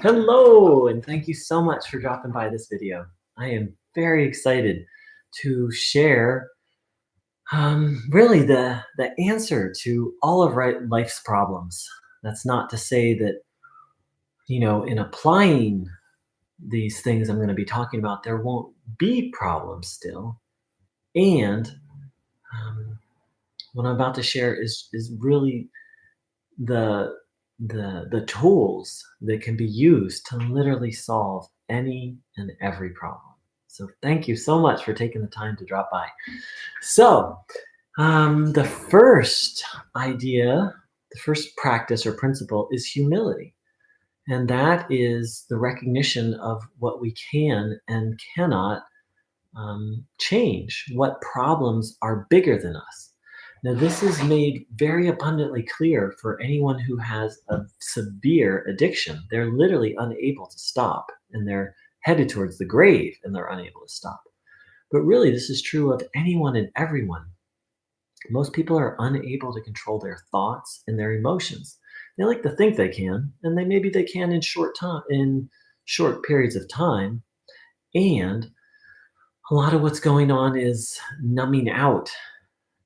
Hello, and thank you so much for dropping by this video. I am very excited to share really the answer to all of life's problems. That's not to say that, in applying these things I'm going to be talking about, there won't be problems still. And um, what I'm about to share is really the the tools that can be used to literally solve any and every problem. So thank you so much for taking the time to drop by. So the first idea, the first practice or principle is humility. And that is the recognition of what we can and cannot change, what problems are bigger than us. Now, this is made very abundantly clear for anyone who has a severe addiction. They're literally unable to stop, and they're headed towards the grave and they're unable to stop. But really, this is true of anyone and everyone. Most people are unable to control their thoughts and their emotions. They like to think they can, and maybe they can in short periods of time. And a lot of what's going on is numbing out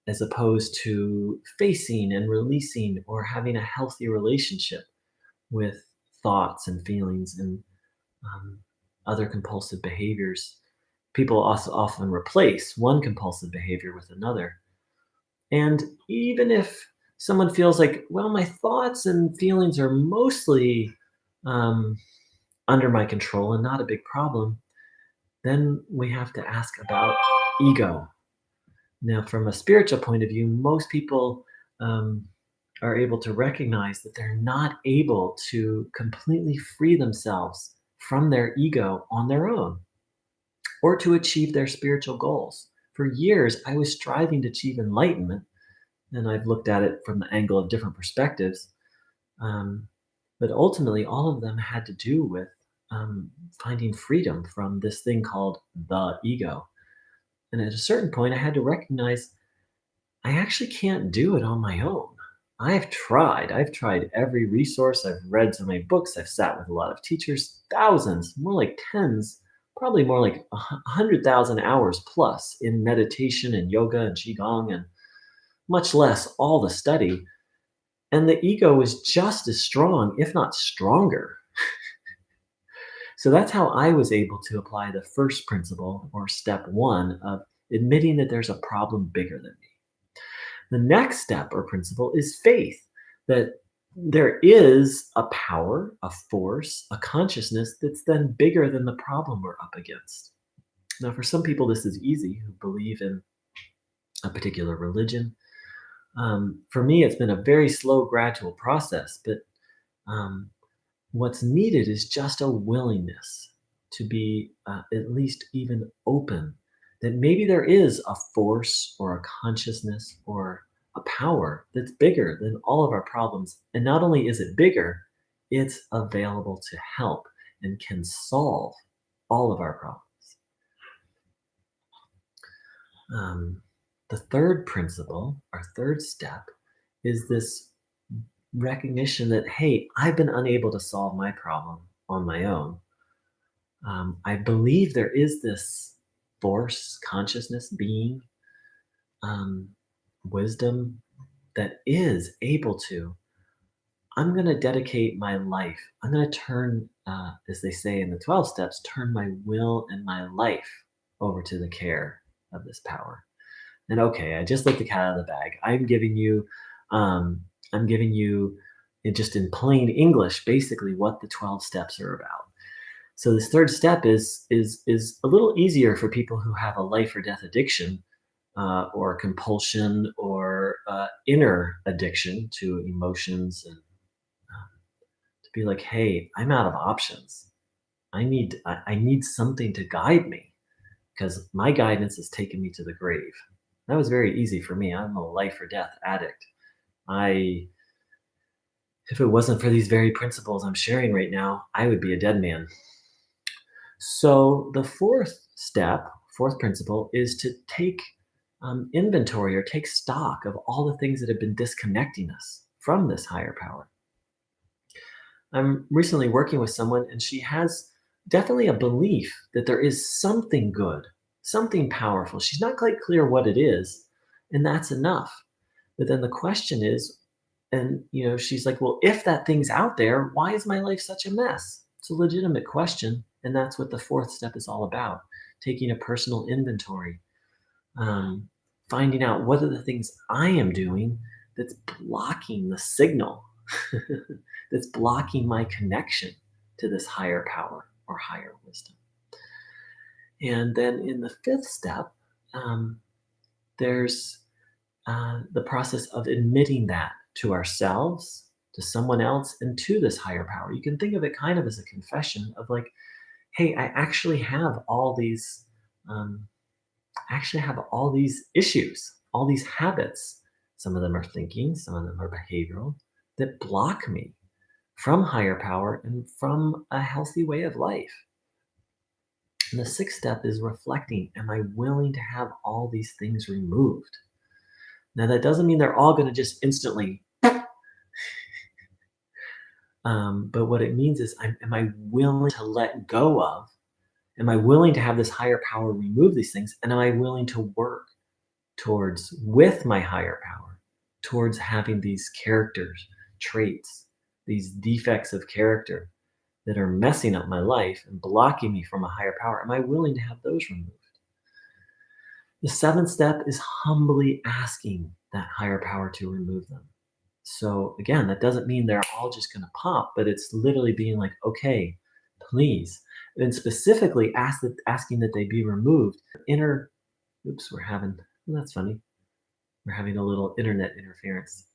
as opposed to facing and releasing or having a healthy relationship with thoughts and feelings and um, other compulsive behaviors. People also often replace one compulsive behavior with another. And even if someone feels like, well, my thoughts and feelings are mostly um, under my control and not a big problem, then we have to ask about ego. Now, from a spiritual point of view, most people um, are able to recognize that they're not able to completely free themselves from their ego on their own or to achieve their spiritual goals. For years, I was striving to achieve enlightenment, and I've looked at it from the angle of different perspectives. Um, but ultimately, all of them had to do with finding freedom from this thing called the ego. And at a certain point, I had to recognize I actually can't do it on my own. I've tried. I've tried every resource. I've read so many books. I've sat with a lot of teachers, thousands, more like tens, probably more like 100,000 hours plus in meditation and yoga and qigong, and much less all the study. And the ego is just as strong, if not stronger. So that's how I was able to apply the first principle, or step one, of admitting that there's a problem bigger than me. The next step or principle is faith, that there is a power, a force, a consciousness that's then bigger than the problem we're up against. Now, for some people, this is easy, who believe in a particular religion. For me, it's been a very slow, gradual process, but um, what's needed is just a willingness to be at least even open that maybe there is a force or a consciousness or a power that's bigger than all of our problems. And not only is it bigger, it's available to help and can solve all of our problems. The third principle, our third step, is this recognition that, hey, I've been unable to solve my problem on my own. I believe there is this force, consciousness, being, wisdom that is able to. I'm going to dedicate my life. I'm going to turn, as they say in the 12 steps, turn my will and my life over to the care of this power. And okay, I just let the cat out of the bag. I'm giving you just in plain English, basically what the 12 steps are about. So this third step is a little easier for people who have a life or death addiction, or compulsion, or inner addiction to emotions, and to be like, hey, I'm out of options. I need something to guide me, because my guidance has taken me to the grave. That was very easy for me. I'm a life or death addict. If it wasn't for these very principles I'm sharing right now, I would be a dead man. So the fourth principle, is to take inventory or take stock of all the things that have been disconnecting us from this higher power. I'm recently working with someone, and she has definitely a belief that there is something good, something powerful. She's not quite clear what it is, and that's enough. But then the question is, and she's like, well, if that thing's out there, why is my life such a mess? It's a legitimate question, and that's what the fourth step is all about: taking a personal inventory, um, finding out what are the things I am doing that's blocking the signal, that's blocking my connection to this higher power or higher wisdom. And then in the fifth step, um, there's the process of admitting that to ourselves, to someone else, and to this higher power. You can think of it kind of as a confession of like, hey, I actually have all these. Issues, all these habits. Some of them are thinking, some of them are behavioral, that block me from higher power and from a healthy way of life. And the sixth step is reflecting: am I willing to have all these things removed? Now, that doesn't mean they're all going to just instantly, but what it means is, am I willing to let go of? Am I willing to have this higher power remove these things? And am I willing to work towards, with my higher power, towards having these characters, traits, these defects of character that are messing up my life and blocking me from a higher power? Am I willing to have those removed? The seventh step is humbly asking that higher power to remove them. So again, that doesn't mean they're all just going to pop, but it's literally being like, okay, please, and specifically asking that they be removed. Inner, oops, that's funny. We're having a little internet interference.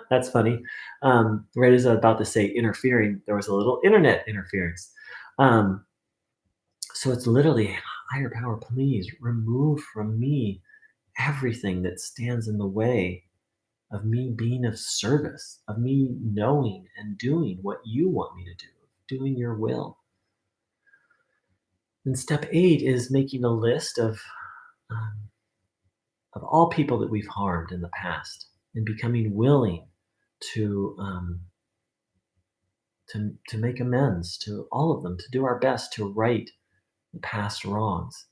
That's funny. Right as I was about to say interfering, there was a little internet interference. Um, so it's literally, higher power, please remove from me everything that stands in the way of me being of service, of me knowing and doing what you want me to do, doing your will. And step 8 is making a list um, of all people that we've harmed in the past, and becoming willing to to make amends to all of them, to do our best to right the past wrongs.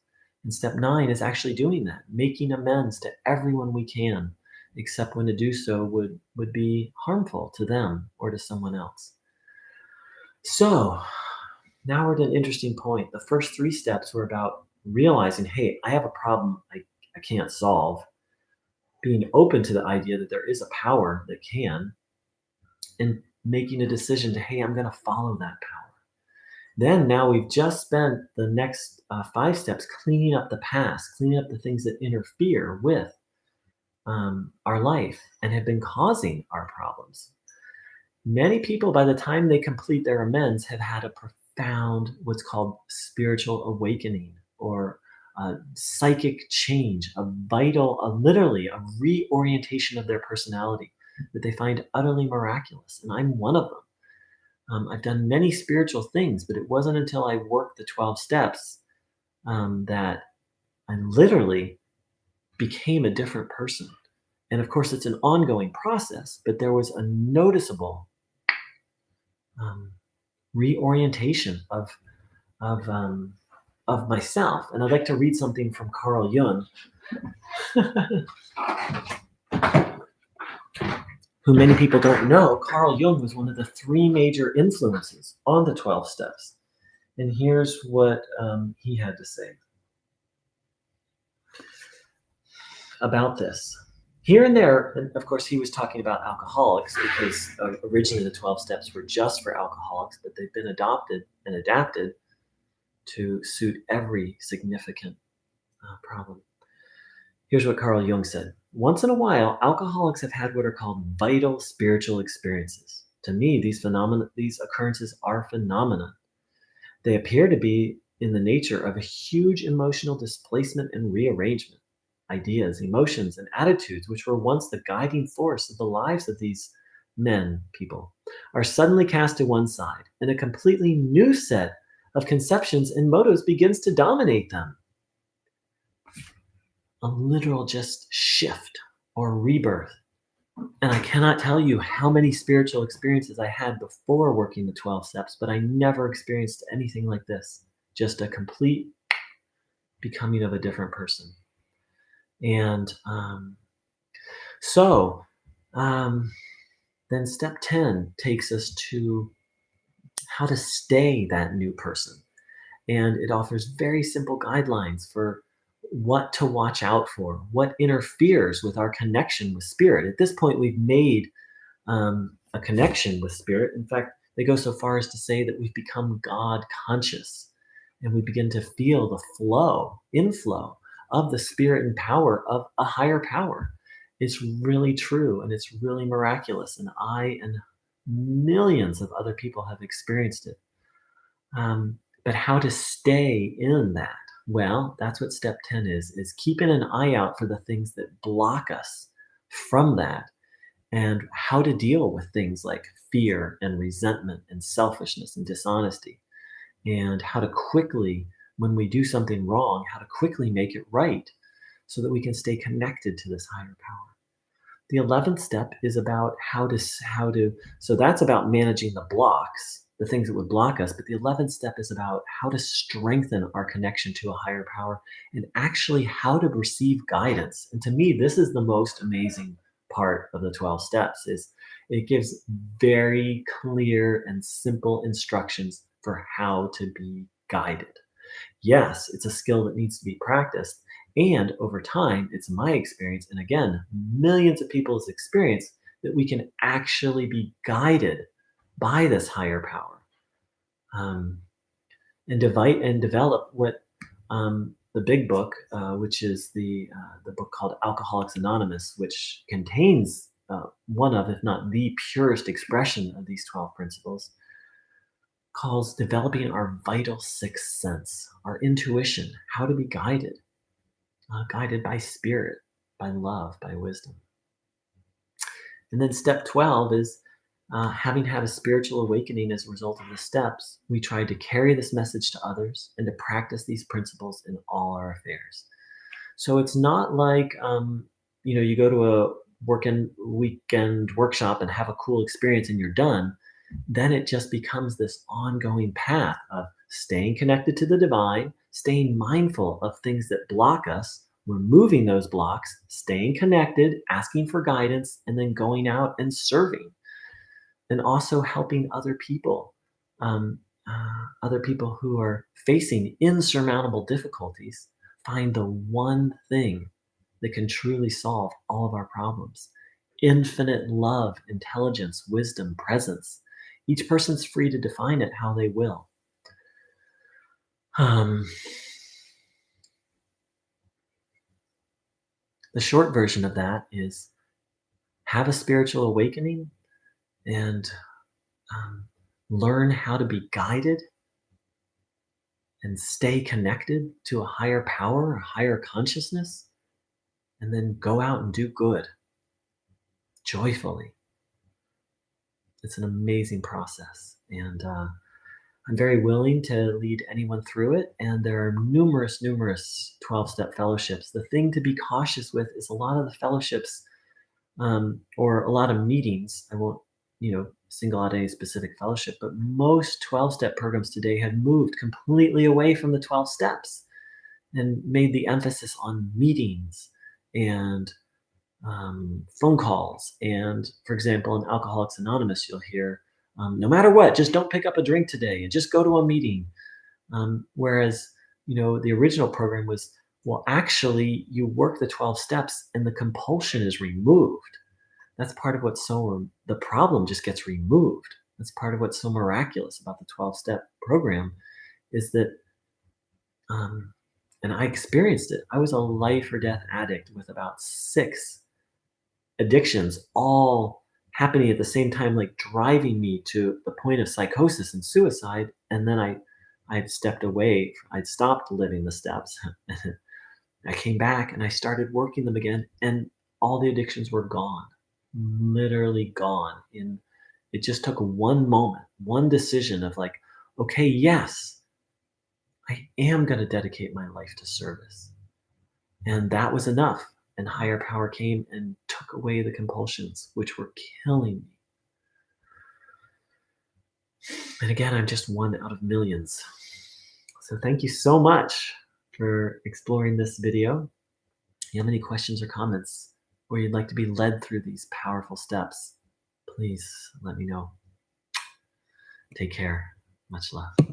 And step 9 is actually doing that, making amends to everyone we can, except when to do so would be harmful to them or to someone else. So now we're at an interesting point. The first 3 steps were about realizing, hey, I have a problem I can't solve, being open to the idea that there is a power that can, and making a decision to, hey, I'm going to follow that power. Then now we've just spent the next 5 steps cleaning up the past, cleaning up the things that interfere with our life and have been causing our problems. Many people, by the time they complete their amends, have had a profound, what's called spiritual awakening, or a psychic change, literally a reorientation of their personality that they find utterly miraculous. And I'm one of them. I've done many spiritual things, but it wasn't until I worked the 12 steps that I literally became a different person. And of course, it's an ongoing process, but there was a noticeable um, reorientation of um, of myself. And I'd like to read something from Carl Jung, who many people don't know. Carl Jung was one of the 3 major influences on the 12 steps. And here's what he had to say about this. Here and there, and of course, he was talking about alcoholics, because originally the 12 steps were just for alcoholics, but they've been adopted and adapted to suit every significant problem. Here's what Carl Jung said: once in a while, alcoholics have had what are called vital spiritual experiences. To me, these occurrences are phenomena. They appear to be in the nature of a huge emotional displacement and rearrangement. Ideas, emotions, and attitudes, which were once the guiding force of the lives of these people, are suddenly cast to one side, and a completely new set of conceptions and motives begins to dominate them. A literal just shift or rebirth And I cannot tell you how many spiritual experiences I had before working the 12 steps, but I never experienced anything like this. Just a complete becoming of a different person. And so um, then step 10 takes us to how to stay that new person. And it offers very simple guidelines for what to watch out for, what interferes with our connection with spirit. At this point, we've made a connection with spirit. In fact, they go so far as to say that we've become God conscious and we begin to feel the inflow of the spirit and power of a higher power. It's really true and it's really miraculous. And I and millions of other people have experienced it. But how to stay in that? Well, that's what step 10 is keeping an eye out for the things that block us from that and how to deal with things like fear and resentment and selfishness and dishonesty, and how to quickly, when we do something wrong, how to quickly make it right so that we can stay connected to this higher power. The 11th step is about how to so that's about managing the blocks, the things that would block us, but the 11th step is about how to strengthen our connection to a higher power and actually how to receive guidance. And to me, this is the most amazing part of the 12 steps is it gives very clear and simple instructions for how to be guided. Yes, it's a skill that needs to be practiced. And over time, it's my experience, and again, millions of people's experience, that we can actually be guided by this higher power, um, and develop what the big book, which is the book called Alcoholics Anonymous, which contains one of, if not the purest expression of these 12 principles, calls developing our vital sixth sense, our intuition, how to be guided by spirit, by love, by wisdom. And then step 12 is having had a spiritual awakening as a result of the steps, we tried to carry this message to others and to practice these principles in all our affairs. So it's not like, you go to a weekend workshop and have a cool experience and you're done. Then it just becomes this ongoing path of staying connected to the divine, staying mindful of things that block us, removing those blocks, staying connected, asking for guidance, and then going out and serving. And also helping um, other people who are facing insurmountable difficulties, find the one thing that can truly solve all of our problems: infinite love, intelligence, wisdom, presence. Each person's free to define it how they will. Um, the short version of that is have a spiritual awakening and um, learn how to be guided and stay connected to a higher power, a higher consciousness, and then go out and do good joyfully. It's an amazing process. And I'm very willing to lead anyone through it. And there are numerous 12 step fellowships. The thing to be cautious with is a lot of the fellowships or a lot of meetings. I won't, single out any specific fellowship, but most 12 step programs today have moved completely away from the 12 steps and made the emphasis on meetings and phone calls. And for example, in Alcoholics Anonymous, you'll hear, no matter what, just don't pick up a drink today and just go to a meeting. Whereas, the original program was, well, actually, you work the 12 steps and the compulsion is removed. That's part of what's the problem just gets removed. That's part of what's so miraculous about the 12 step program is that, and I experienced it. I was a life or death addict with about 6 addictions all happening at the same time, like driving me to the point of psychosis and suicide. And then I'd stepped away. I'd stopped living the steps. I came back and I started working them again, and all the addictions were gone, literally gone. In It just took one moment, one decision of like, okay, yes, I am going to dedicate my life to service. And that was enough. and higher power came and took away the compulsions, which were killing me. And again, I'm just one out of millions. So thank you so much for exploring this video. If you have any questions or comments, or you'd like to be led through these powerful steps, please let me know. Take care. Much love.